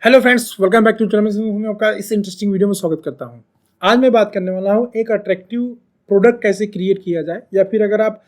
Hello friends, welcome back to channel में आपका इस इंटरेस्टिंग वीडियो में स्वागत करता हूं। आज मैं बात करने वाला हूं एक अट्रैक्टिव प्रोडक्ट कैसे क्रिएट किया जाए, या फिर अगर आप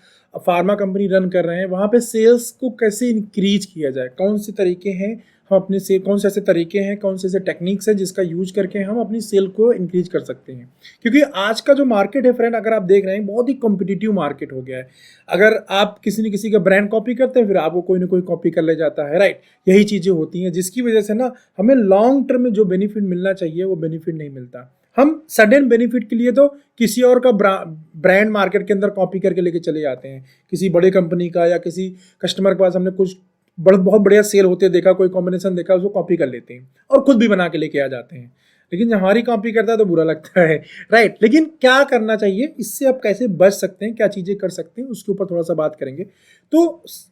फार्मा कंपनी रन कर रहे हैं वहां पे सेल्स को कैसे इंक्रीज किया जाए। कौन से तरीके हैं हम अपने से, कौन से ऐसे तरीके हैं, कौन से ऐसे टेक्निक्स हैं जिसका यूज करके हम अपनी सेल को इंक्रीज कर सकते हैं। क्योंकि आज का जो मार्केट है फ्रेंड, अगर आप देख रहे हैं बहुत ही कॉम्पिटिटिव मार्केट हो गया है। अगर आप किसी न किसी का ब्रांड कॉपी करते हैं फिर आपको कोई ना कोई कॉपी कर ले जाता है, राइट। यही चीज़ें होती हैं जिसकी वजह से ना हमें लॉन्ग टर्म में जो बेनिफिट मिलना चाहिए वो बेनिफिट नहीं मिलता। हम सडन बेनिफिट के लिए तो किसी और का ब्रांड मार्केट के अंदर कॉपी करके लेके चले जाते हैं, किसी बड़े कंपनी का या किसी कस्टमर के पास हमने कुछ बहुत बढ़िया सेल होते देखा, कोई कॉम्बिनेशन देखा, उसको कॉपी कर लेते हैं और खुद भी बना के लेके आ जाते हैं। लेकिन जब हमारी कॉपी करता है तो बुरा लगता है, राइट। लेकिन क्या करना चाहिए, इससे आप कैसे बच सकते हैं, क्या चीज़ें कर सकते हैं, उसके ऊपर थोड़ा सा बात करेंगे। तो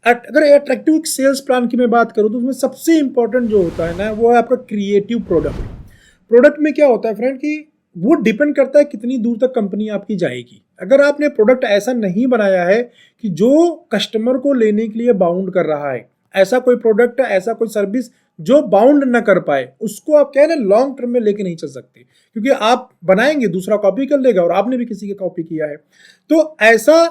अगर अट्रैक्टिव सेल्स प्लान की मैं बात करूँ तो उसमें सबसे इंपॉर्टेंट जो होता है ना वो है आपका क्रिएटिव प्रोडक्ट। प्रोडक्ट में क्या होता है फ्रेंड कि वो डिपेंड करता है कितनी दूर तक कंपनी आपकी जाएगी। अगर आपने प्रोडक्ट ऐसा नहीं बनाया है कि जो कस्टमर को लेने के लिए बाउंड कर रहा है, ऐसा कोई प्रोडक्ट, ऐसा कोई सर्विस जो बाउंड न कर पाए, उसको आप क्या है ना लॉन्ग टर्म में लेके नहीं चल सकते। क्योंकि आप बनाएंगे दूसरा कॉपी कर लेगा और आपने भी किसी की कॉपी किया है। तो ऐसा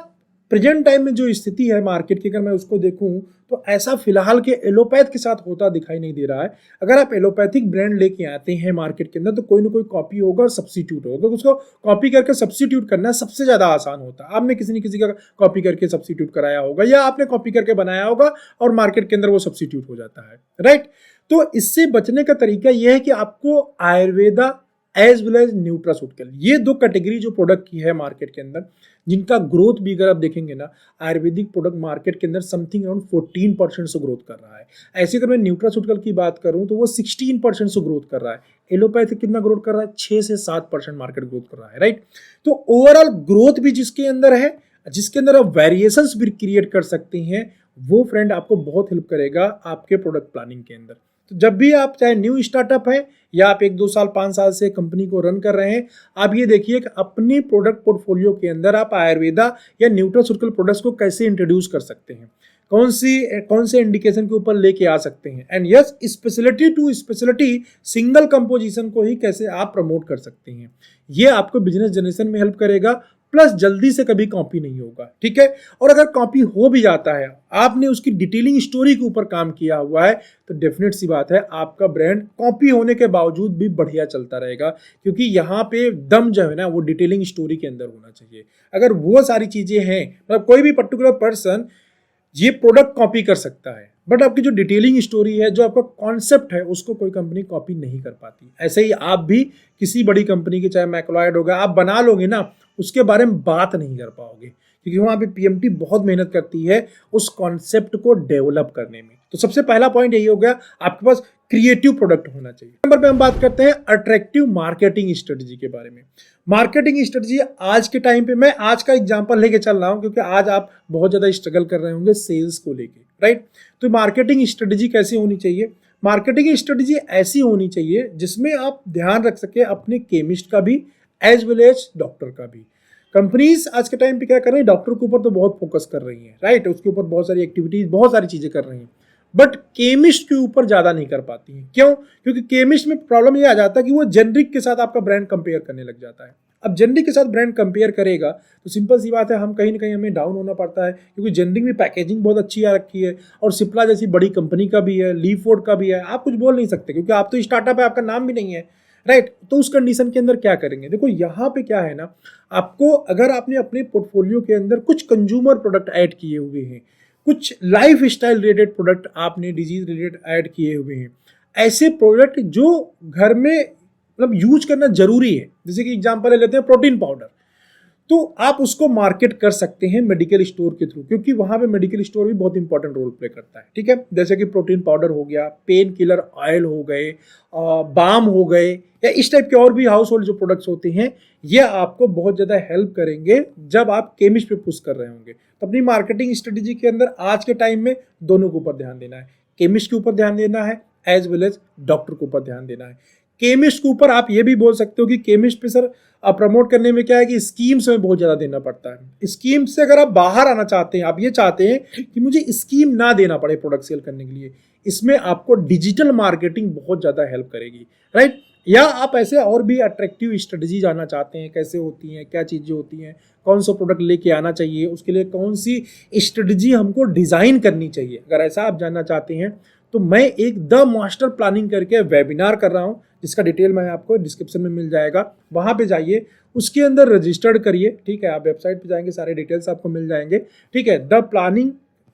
प्रेजेंट टाइम में जो स्थिति है मार्केट की, अगर मैं उसको देखूं तो ऐसा फिलहाल के एलोपैथ के साथ होता दिखाई नहीं दे रहा है। अगर आप एलोपैथिक ब्रांड लेके आते हैं मार्केट के अंदर तो कोई ना कोई कॉपी होगा और सब्स्टिट्यूट होगा। तो उसको कॉपी करके सब्स्टिट्यूट करना सबसे ज्यादा आसान होता है। आपने किसी न किसी का कॉपी करके सब्स्टिट्यूट कराया होगा या आपने कॉपी करके बनाया होगा और मार्केट के अंदर वो सब्स्टिट्यूट हो जाता है, राइट। तो इससे बचने का तरीका यह है कि आपको Ayurveda as well as nutraceutical, ये दो कैटेगरी जो प्रोडक्ट की है मार्केट के अंदर, जिनका ग्रोथ भी अगर आप देखेंगे ना, आयुर्वेदिक प्रोडक्ट मार्केट के अंदर समथिंग अराउंड 14% से ग्रोथ कर रहा है। ऐसे अगर मैं न्यूट्रास्यूटिकल की बात करूं तो वो 16% से ग्रोथ कर रहा है। एलोपैथिक कितना ग्रोथ कर रहा है? 6 से 7% मार्केट ग्रोथ कर रहा है, राइट। तो ओवरऑल ग्रोथ भी जिसके अंदर है, जिसके अंदर आप वेरिएशंस भी क्रिएट कर सकते हैं, वो फ्रेंड आपको बहुत हेल्प करेगा आपके प्रोडक्ट प्लानिंग के अंदर। तो जब भी आप चाहे न्यू स्टार्टअप है या आप 1-2 साल 5 साल से कंपनी को रन कर रहे हैं, आप ये देखिए कि अपनी प्रोडक्ट पोर्टफोलियो के अंदर आप आयुर्वेदा या न्यूट्रास्यूटिकल प्रोडक्ट्स को कैसे इंट्रोड्यूस कर सकते हैं, कौन से इंडिकेशन के ऊपर लेके आ सकते हैं, and yes speciality to speciality single composition को ही कैसे आप प्रमोट कर सकते हैं। ये आपको बिजनेस जनरेशन में हेल्प करेगा, प्लस जल्दी से कभी कॉपी नहीं होगा, ठीक है। और अगर कॉपी हो भी जाता है, आपने उसकी डिटेलिंग स्टोरी के ऊपर काम किया हुआ है, तो डेफिनेट सी बात है आपका ब्रांड कॉपी होने के बावजूद भी बढ़िया चलता रहेगा। क्योंकि यहाँ पे दम जो है ना वो डिटेलिंग स्टोरी के अंदर होना चाहिए। अगर वो सारी चीजें हैं, मतलब कोई भी पर्टिकुलर पर्सन ये प्रोडक्ट कॉपी कर सकता है, बट आपकी जो डिटेलिंग स्टोरी है, जो आपका कॉन्सेप्ट है, उसको कोई कंपनी कॉपी नहीं कर पाती। ऐसे ही आप भी किसी बड़ी कंपनी की, चाहे मैक्लोइड होगा, आप बना लोगे ना, उसके बारे में बात नहीं कर पाओगे। क्योंकि वहाँ पे पीएमटी बहुत मेहनत करती है उस कॉन्सेप्ट को डेवलप करने में। तो सबसे पहला पॉइंट यही हो गया, आपके पास क्रिएटिव प्रोडक्ट होना चाहिए। नंबर पे हम बात करते हैं अट्रैक्टिव मार्केटिंग स्ट्रेटजी के बारे में। मार्केटिंग स्ट्रेटजी आज के टाइम पे, मैं आज का एग्जांपल लेके चल रहा हूं क्योंकि आज आप बहुत ज्यादा स्ट्रगल कर रहे होंगे सेल्स को लेके, राइट। तो मार्केटिंग स्ट्रेटजी कैसी होनी चाहिए? मार्केटिंग स्ट्रेटजी ऐसी होनी चाहिए जिसमें आप ध्यान रख सके अपने केमिस्ट का भी एज वेल एज डॉक्टर का भी। कंपनीज आज के टाइम पे क्या कर रही है, डॉक्टर के ऊपर तो बहुत फोकस कर रही है, राइट। उसके ऊपर बहुत सारी एक्टिविटीज, बहुत सारी चीजें कर रही हैं, बट केमिस्ट के ऊपर ज्यादा नहीं कर पाती हैं। क्यों? क्योंकि केमिस्ट में प्रॉब्लम ये आ जाता है कि वो जेनरिक के साथ आपका ब्रांड कंपेयर करने लग जाता है। अब जेनरिक के साथ ब्रांड कंपेयर करेगा तो सिंपल सी बात है, हम कहीं ना कहीं हमें डाउन होना पड़ता है। क्योंकि जेनरिक में पैकेजिंग बहुत अच्छी आ रखी है और सिप्ला जैसी बड़ी कंपनी का भी है, लीफोर्ड का भी है, आप कुछ बोल नहीं सकते क्योंकि आप तो स्टार्टअप है, आपका नाम भी नहीं है, राइट। तो उस कंडीशन के अंदर क्या करेंगे? देखो यहाँ पे क्या है ना, आपको अगर आपने अपने पोर्टफोलियो के अंदर कुछ कंज्यूमर प्रोडक्ट ऐड किए हुए हैं, कुछ लाइफ स्टाइल रिलेटेड प्रोडक्ट आपने डिजीज रिलेटेड ऐड किए हुए हैं, ऐसे प्रोडक्ट जो घर में मतलब यूज करना जरूरी है, जैसे कि एग्जांपल ले लेते हैं प्रोटीन पाउडर, तो आप उसको मार्केट कर सकते हैं मेडिकल स्टोर के थ्रू, क्योंकि वहां पे मेडिकल स्टोर भी बहुत इंपॉर्टेंट रोल प्ले करता है, ठीक है। जैसे कि प्रोटीन पाउडर हो गया, पेन किलर ऑयल हो गए, बाम हो गए, या इस टाइप के और भी हाउस होल्ड जो प्रोडक्ट्स होते हैं, ये आपको बहुत ज़्यादा हेल्प करेंगे जब आप केमिस्ट पे पुश कर रहे होंगे। तो अपनी मार्केटिंग स्ट्रेटेजी के अंदर आज के टाइम में दोनों के ऊपर ध्यान देना है, केमिस्ट के ऊपर ध्यान देना है एज वेल एज डॉक्टर के ऊपर ध्यान देना है। केमिस्ट के ऊपर आप ये भी बोल सकते हो कि केमिस्ट पे सर प्रमोट करने में क्या है कि स्कीम्स में बहुत ज़्यादा देना पड़ता है। स्कीम से अगर आप बाहर आना चाहते हैं, आप ये चाहते हैं कि मुझे स्कीम ना देना पड़े प्रोडक्ट सेल करने के लिए, इसमें आपको डिजिटल मार्केटिंग बहुत ज़्यादा हेल्प करेगी, राइट। या आप ऐसे और भी अट्रैक्टिव स्ट्रेटजी जानना चाहते हैं, कैसे होती हैं, क्या चीज़ें होती हैं, कौन सा प्रोडक्ट लेके आना चाहिए, उसके लिए कौन सी स्ट्रेटजी हमको डिज़ाइन करनी चाहिए, अगर ऐसा आप जानना चाहते हैं तो मैं एक द मास्टर प्लानिंग करके वेबिनार कर रहा हूँ, जिसका डिटेल मैं आपको डिस्क्रिप्शन में मिल जाएगा, वहाँ पे जाइए, उसके अंदर रजिस्टर्ड करिए, ठीक है। आप वेबसाइट पे जाएंगे, सारे डिटेल्स आपको मिल जाएंगे, ठीक है।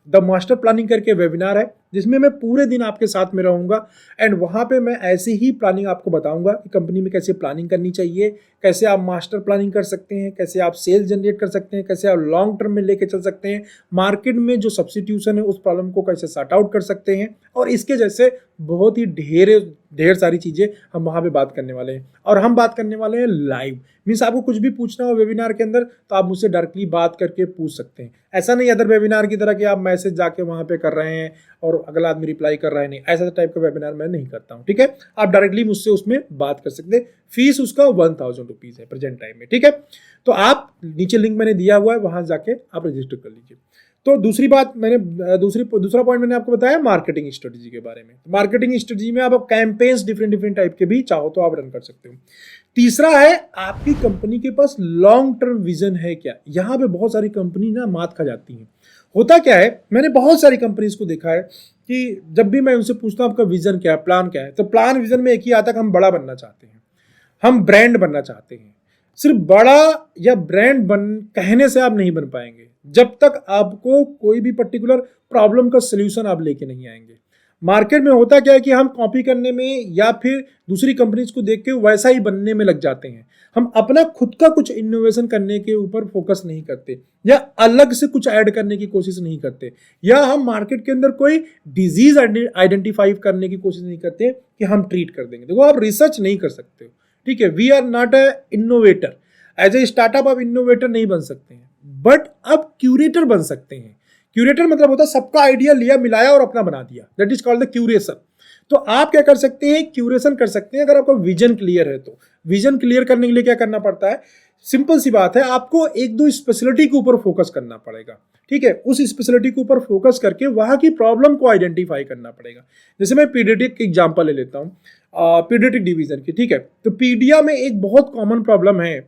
द मास्टर प्लानिंग करके वेबिनार है, जिसमें मैं पूरे दिन आपके साथ में रहूंगा एंड वहाँ पे मैं ऐसे ही प्लानिंग आपको बताऊंगा कि कंपनी में कैसे प्लानिंग करनी चाहिए, कैसे आप मास्टर प्लानिंग कर सकते हैं, कैसे आप सेल्स जनरेट कर सकते हैं, कैसे आप लॉन्ग टर्म में लेके चल सकते हैं, मार्केट में जो सब्स्टिट्यूशन है उस प्रॉब्लम को कैसे सॉर्ट आउट कर सकते हैं, और इसके जैसे बहुत ही ढेर सारी चीज़ें हम वहाँ पे बात करने वाले हैं। और हम बात करने वाले हैं लाइव, मीन्स आपको कुछ भी पूछना हो वेबिनार के अंदर तो आप मुझसे डायरेक्टली बात करके पूछ सकते हैं। ऐसा नहीं अदर वेबिनार की तरह कि आप मैसेज जाके वहाँ पे कर रहे हैं और अगला आदमी रिप्लाई कर रहा है, नहीं, ऐसा टाइप का वेबिनार मैं नहीं करता हूँ, ठीक है। आप डायरेक्टली मुझसे उसमें बात कर सकते हैं। फीस उसका 1000 रुपीज़ है प्रेजेंट टाइम में, ठीक है। तो आप नीचे लिंक मैंने दिया हुआ है, वहाँ जाके आप रजिस्टर कर लीजिए। तो दूसरी बात दूसरा पॉइंट मैंने आपको बताया मार्केटिंग स्ट्रेटजी के बारे में। मार्केटिंग स्ट्रेटजी में आप कैंपेन्स डिफरेंट टाइप के भी चाहो तो आप रन कर सकते हो। तीसरा है आपकी कंपनी के पास लॉन्ग टर्म विजन है क्या। यहाँ पे बहुत सारी कंपनी ना मात खा जाती हैं। होता क्या है, मैंने बहुत सारी कंपनीज को देखा है कि जब भी मैं उनसे पूछता हूँ आपका विजन क्या है, प्लान क्या है, तो प्लान विजन में एक ही आता है कि हम बड़ा बनना चाहते हैं, हम ब्रांड बनना चाहते हैं। सिर्फ बड़ा या ब्रांड बन कहने से आप नहीं बन पाएंगे जब तक आपको कोई भी पर्टिकुलर प्रॉब्लम का सोल्यूशन आप लेके नहीं आएंगे। मार्केट में होता क्या है कि हम कॉपी करने में या फिर दूसरी कंपनीज को देख के वैसा ही बनने में लग जाते हैं। हम अपना खुद का कुछ इनोवेशन करने के ऊपर फोकस नहीं करते, या अलग से कुछ ऐड करने की कोशिश नहीं करते, या हम मार्केट के अंदर कोई डिजीज आइडेंटिफाई करने की कोशिश नहीं करते कि हम ट्रीट कर देंगे। देखो, आप रिसर्च नहीं कर सकते हो, ठीक है। We are not a innovator, as a startup आप इनोवेटर नहीं बन सकते हैं, बट आप क्यूरेटर बन सकते हैं। क्यूरेटर मतलब होता है सबका आइडिया लिया, मिलाया और अपना बना दिया, that is called the curation. तो आप क्या कर सकते हैं, क्यूरेशन कर सकते हैं अगर आपका विजन क्लियर है तो। विजन क्लियर करने के लिए क्या करना पड़ता है, सिंपल सी बात है, आपको एक दो स्पेशलिटी के ऊपर फोकस करना पड़ेगा, ठीक है। उस स्पेशलिटी के ऊपर फोकस करके वहां की प्रॉब्लम को आइडेंटिफाई करना पड़ेगा। जैसे मैं पीडियाट्रिक एग्जांपल ले लेता हूँ, पीडियाट्रिक डिवीजन की, ठीक है। तो पीडिया में एक बहुत कॉमन प्रॉब्लम है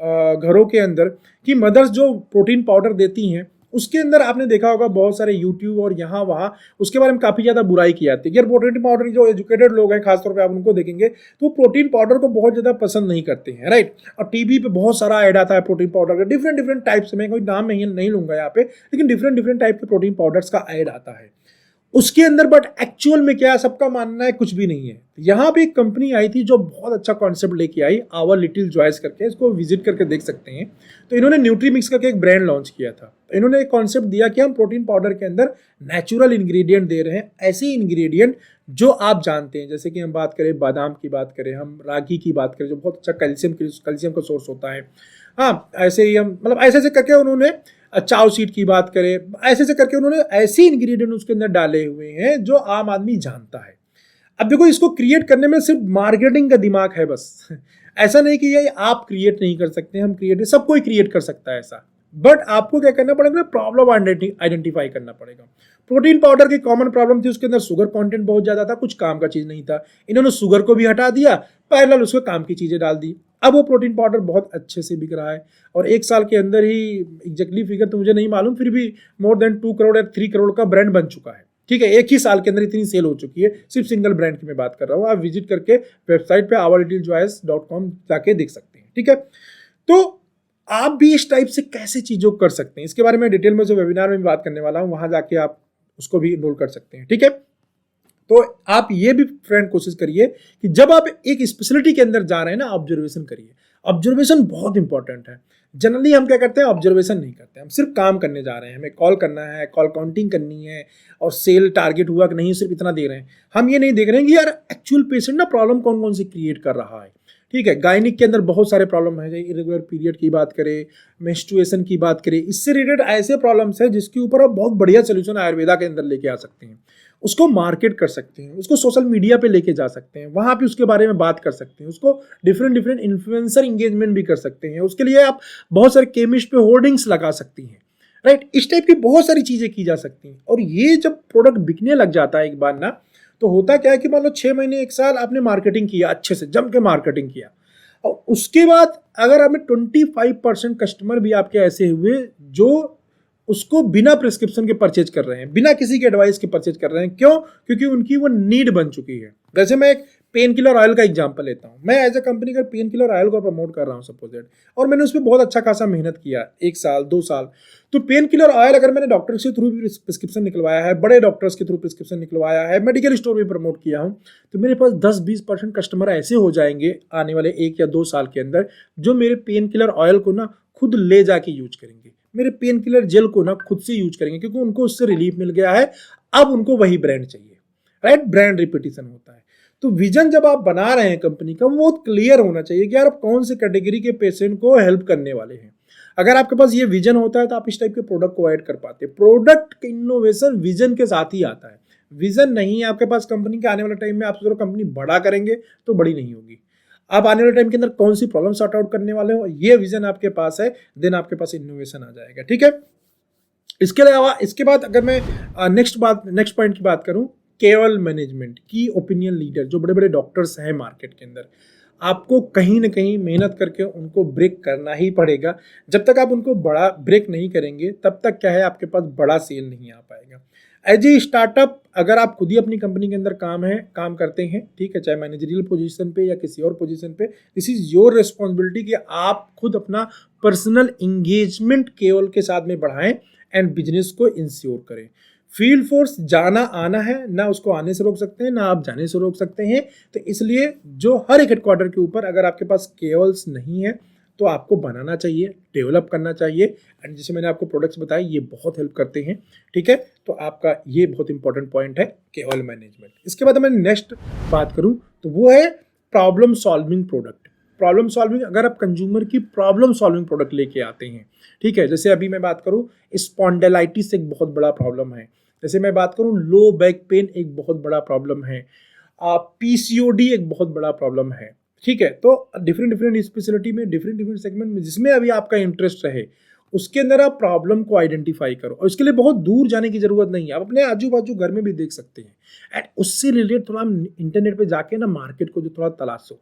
घरों के अंदर कि मदर्स जो प्रोटीन पाउडर देती हैं उसके अंदर आपने देखा होगा बहुत सारे यूट्यूब और यहाँ वहाँ उसके बारे में काफ़ी ज़्यादा बुराई की जाती है। यार प्रोटीन पाउडर, जो एजुकेटेड लोग हैं खासतौर पे आप उनको देखेंगे तो प्रोटीन पाउडर को बहुत ज़्यादा पसंद नहीं करते हैं, राइट। और टीवी पे बहुत सारा ऐड आता है प्रोटीन पाउडर का, डिफरेंट टाइप्स में, कोई नाम नहीं लूंगा यहाँ पे, लेकिन डिफरेंट टाइप के प्रोटीन पाउडर्स का ऐड आता है उसके अंदर। बट एक्चुअल में क्या है, सबका मानना है कुछ भी नहीं है। यहाँ पे एक कंपनी आई थी जो बहुत अच्छा कॉन्सेप्ट लेके आई, आवर लिटिल जॉयस करके, इसको विजिट करके देख सकते हैं। तो इन्होंने न्यूट्रीमिक्स करके एक ब्रांड लॉन्च किया था। इन्होंने एक कॉन्सेप्ट दिया कि हम प्रोटीन पाउडर के अंदर नेचुरल इंग्रेडिएंट दे रहे हैं, ऐसे इंग्रेडिएंट जो आप जानते हैं। जैसे कि हम बात करें बादाम की बात करें, हम रागी की बात करें जो बहुत अच्छा कैल्शियम का सोर्स होता है। हाँ, ऐसे ही हम मतलब ऐसे करके उन्होंने चाव सीड की बात करें, ऐसे करके उन्होंने ऐसे इंग्रेडिएंट उसके अंदर डाले हुए हैं जो आम आदमी जानता है। अब देखो, इसको क्रिएट करने में सिर्फ मार्केटिंग का दिमाग है बस। ऐसा नहीं कि ये आप क्रिएट नहीं कर सकते, हम क्रिएट, सब कोई क्रिएट कर सकता है ऐसा। बट आपको क्या करना पड़ेगा, प्रॉब्लम आइडेंटिफाई करना पड़ेगा। प्रोटीन पाउडर की कॉमन प्रॉब्लम थी, उसके अंदर शुगर कंटेंट बहुत ज्यादा था, कुछ काम का चीज नहीं था। इन्होंने शुगर को भी हटा दिया, पैरेलल उसको काम की चीजें डाल दी। अब वो प्रोटीन पाउडर बहुत अच्छे से बिक रहा है और एक साल के अंदर ही, एग्जैक्टली फिगर तो मुझे नहीं मालूम, फिर भी मोर देन 2 करोड़ या 3 करोड़ का ब्रांड बन चुका है, ठीक है। एक ही साल के अंदर इतनी सेल हो चुकी है, सिर्फ सिंगल ब्रांड की मैं बात कर रहा हूँ। आप विजिट करके वेबसाइट पे ourlittlejoys.com जाके देख सकते हैं, ठीक है। तो आप भी इस टाइप से कैसे चीजों को कर सकते हैं, इसके बारे में डिटेल में जो वेबिनार में भी बात करने वाला हूँ, वहां जाके आप उसको भी इनरोल कर सकते हैं, ठीक है। तो आप ये भी फ्रेंड कोशिश करिए कि जब आप एक स्पेशलिटी के अंदर जा रहे हैं ना, ऑब्जर्वेशन करिए। ऑब्जर्वेशन बहुत इंपॉर्टेंट है। जनरली हम क्या करते हैं, ऑब्जर्वेशन नहीं करते, हम सिर्फ काम करने जा रहे हैं, हमें कॉल करना है, कॉल काउंटिंग करनी है और सेल टारगेट हुआ कि नहीं, सिर्फ इतना दे रहे हैं। हम ये नहीं देख रहे हैं कि यार एक्चुअल पेशेंट ना प्रॉब्लम कौन कौन सी क्रिएट कर रहा है, ठीक है, गायनिक के अंदर बहुत सारे प्रॉब्लम है, इरेगुलर पीरियड की बात करें, मेंस्ट्रुएशन की बात करें, इससे रिलेटेड ऐसे प्रॉब्लम्स है जिसके ऊपर आप बहुत बढ़िया सोल्यूशन आयुर्वेदा के अंदर लेके आ सकते हैं, उसको मार्केट कर सकते हैं, उसको सोशल मीडिया पे लेके जा सकते हैं, वहां पे उसके बारे में बात कर सकते हैं, उसको डिफरेंट डिफरेंट इन्फ्लुएंसर इंगेजमेंट भी कर सकते हैं, उसके लिए आप बहुत सारे केमिस्ट पे होर्डिंग्स लगा सकती हैं, राइट। इस टाइप की बहुत सारी चीजें की जा सकती हैं। और ये जब प्रोडक्ट बिकने लग जाता है एक बार ना, तो होता क्या है कि मान लो 6 महीने 1 साल आपने मार्केटिंग किया, अच्छे से जम के मार्केटिंग किया, और उसके बाद अगर आपने 25% कस्टमर भी आपके ऐसे हुए जो उसको बिना प्रिस्क्रिप्शन के परचेज कर रहे हैं, बिना किसी के एडवाइस के परचेज कर रहे हैं, क्यों? क्योंकि उनकी वो नीड बन चुकी है। जैसे मैं एक पेन किलर ऑयल का एग्जांपल लेता हूं, मैं एज ए कंपनी का पेन किलर ऑयल को प्रमोट कर रहा हूं सपोज दैट, और मैंने उस पर बहुत अच्छा खासा मेहनत किया 1 साल 2 साल, तो पेन किलर ऑयल अगर मैंने डॉक्टर के थ्रू भी प्रिस्क्रिप्शन निकलवाया है, बड़े डॉक्टर्स के थ्रू प्रिस्क्रिप्शन निकलवाया है, मेडिकल स्टोर भी प्रमोट किया हूं, तो मेरे पास 10-20% कस्टमर ऐसे हो जाएंगे आने वाले 1 या 2 साल के अंदर, जो मेरे पेन किलर ऑयल को ना खुद ले जाके यूज करेंगे, मेरे पेन किलर जेल को ना खुद से यूज करेंगे, क्योंकि उनको उससे रिलीफ मिल गया है, अब उनको वही ब्रांड चाहिए, राइट। ब्रांड रिपीटिशन होता है। तो विजन जब आप बना रहे हैं कंपनी का, वो बहुत क्लियर होना चाहिए कि यार आप कौन से कैटेगरी के पेशेंट को हेल्प करने वाले हैं। अगर आपके पास ये विजन होता है तो आप इस टाइप के प्रोडक्ट को ऐड कर पाते हैं। प्रोडक्ट इनोवेशन विजन के साथ ही आता है। विजन नहीं है आपके पास कंपनी के, आने वाले टाइम में आप सोच रहे हो कंपनी बड़ा करेंगे तो बड़ी नहीं होगी। आप आने वाले टाइम के अंदर कौन सी प्रॉब्लम सॉर्ट आउट करने वाले हो, ये विजन आपके पास है, देन आपके पास इनोवेशन आ जाएगा, ठीक है। इसके अलावा इसके बाद अगर मैं नेक्स्ट पॉइंट की बात करूं, केवल मैनेजमेंट की ओपिनियन लीडर, जो बड़े बड़े डॉक्टर्स हैं मार्केट के अंदर, आपको कहीं ना कहीं मेहनत करके उनको ब्रेक करना ही पड़ेगा। जब तक आप उनको बड़ा ब्रेक नहीं करेंगे तब तक क्या है, आपके पास बड़ा सेल नहीं आ पाएगा। एज ए स्टार्टअप अगर आप खुद ही अपनी कंपनी के अंदर काम करते हैं, ठीक है, चाहे मैनेजरियल पोजीशन पे या किसी और पोजीशन पे, दिस इज योर रिस्पॉन्सिबिलिटी कि आप खुद अपना पर्सनल इंगेजमेंट केवल के साथ में बढ़ाएं एंड बिजनेस को इंश्योर करें। फील्ड फोर्स जाना आना है ना, उसको आने से रोक सकते हैं ना आप जाने से रोक सकते हैं। तो इसलिए जो हर एक हेडक्वार्टर के ऊपर अगर आपके पास केवल्स नहीं है तो आपको बनाना चाहिए, डेवलप करना चाहिए। एंड जैसे मैंने आपको प्रोडक्ट्स बताए ये बहुत हेल्प करते हैं, ठीक है। तो आपका ये बहुत इंपॉर्टेंट पॉइंट है, केवल मैनेजमेंट। इसके बाद मैं नेक्स्ट बात करूं तो वो है problem solving product. Problem solving, अगर आप कंज्यूमर की प्रॉब्लम सॉल्विंग प्रोडक्ट लेके आते हैं, ठीक है। जैसे अभी मैं बात करूं, स्पॉन्डिलाइटिस एक बहुत बड़ा प्रॉब्लम है। जैसे मैं बात करूं, लो बैक पेन एक बहुत बड़ा प्रॉब्लम है, पीसीओडी एक बहुत बड़ा प्रॉब्लम है, ठीक है। तो डिफरेंट स्पेशलिटी में, डिफरेंट सेगमेंट में जिसमें अभी आपका इंटरेस्ट रहे, उसके अंदर आप प्रॉब्लम को आइडेंटिफाई करो। और इसके लिए बहुत दूर जाने की जरूरत नहीं है, आप अपने आजू बाजू घर में भी देख सकते हैं। एंड उससे रिलेटेड थोड़ा इंटरनेट पे जाके ना मार्केट को जो थोड़ा तलाशो,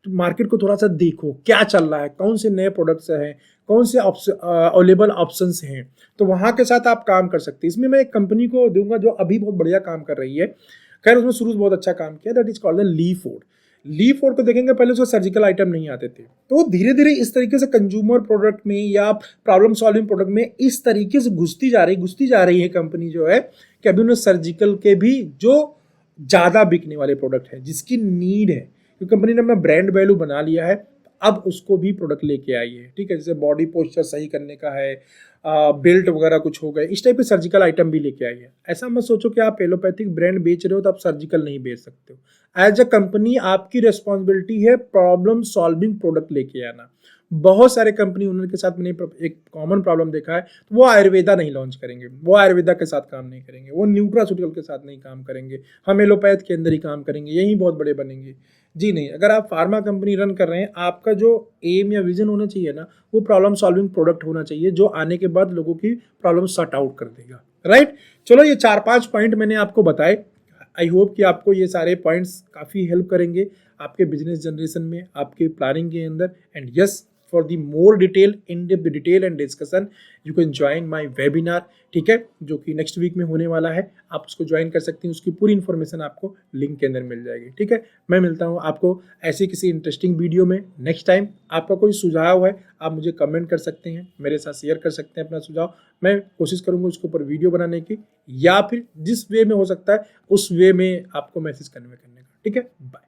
तो मार्केट को थोड़ा सा देखो क्या चल रहा है, कौन से नए प्रोडक्ट्स हैं, कौन से अवेलेबल ऑप्शंस हैं, तो वहाँ के साथ आप काम कर सकते हैं। इसमें मैं एक कंपनी को दूंगा जो अभी बहुत बढ़िया काम कर रही है, खैर उसने शुरू से बहुत अच्छा काम किया, that is called the Lee Ford. Lee Ford को देखेंगे, पहले उसको सर्जिकल आइटम नहीं आते थे, तो धीरे धीरे इस तरीके से कंज्यूमर प्रोडक्ट में या प्रॉब्लम सॉल्विंग प्रोडक्ट में इस तरीके से घुसती जा रही है कंपनी जो है, कि अभी उन्हें सर्जिकल के भी जो ज़्यादा बिकने वाले प्रोडक्ट है, जिसकी नीड है, क्योंकि कंपनी ने अपना ब्रांड वैल्यू बना लिया है, अब उसको भी प्रोडक्ट लेके आई है, ठीक है। जैसे बॉडी पोस्चर सही करने का है, बेल्ट वगैरह कुछ हो गए, इस टाइप के सर्जिकल आइटम भी लेके आई है। ऐसा मत सोचो कि आप एलोपैथिक ब्रांड बेच रहे हो तो आप सर्जिकल नहीं बेच सकते हो। एज अ कंपनी आपकी रिस्पॉन्सिबिलिटी है प्रॉब्लम सॉल्विंग प्रोडक्ट लेके आना। बहुत सारे कंपनी ओनर के साथ मैंने एक कॉमन प्रॉब्लम देखा है, तो वो आयुर्वेदा नहीं लॉन्च करेंगे, वो आयुर्वेदा के साथ काम नहीं करेंगे, वो न्यूट्रास्यूटिकल के साथ नहीं काम करेंगे, हम एलोपैथ के अंदर ही काम करेंगे, यही बहुत बड़े बनेंगे। जी नहीं, अगर आप फार्मा कंपनी रन कर रहे हैं, आपका जो एम या विजन होना चाहिए ना, वो प्रॉब्लम सॉल्विंग प्रोडक्ट होना चाहिए, जो आने के बाद लोगों की प्रॉब्लम सॉर्ट आउट कर देगा, राइट। चलो, ये 4-5 पॉइंट मैंने आपको बताए। आई होप कि आपको ये सारे पॉइंट्स काफ़ी हेल्प करेंगे आपके बिजनेस जनरेशन में, आपके प्लानिंग के अंदर। And yes, for the more detail, in-depth detail and discussion, you can join my webinar, ठीक है, जो कि नेक्स्ट वीक में होने वाला है। आप उसको ज्वाइन कर सकते हैं, उसकी पूरी इन्फॉर्मेशन आपको लिंक के अंदर मिल जाएगी, ठीक है। मैं मिलता हूँ आपको ऐसी किसी इंटरेस्टिंग वीडियो में नेक्स्ट टाइम। आपका कोई सुझाव है, आप मुझे कमेंट कर सकते हैं, मेरे साथ शेयर कर सकते हैं अपना सुझाव। मैं कोशिश करूँगा उसके ऊपर वीडियो बनाने की, या फिर जिस वे में हो सकता है उस वे में आपको मैसेज करने का, ठीक है। बाय।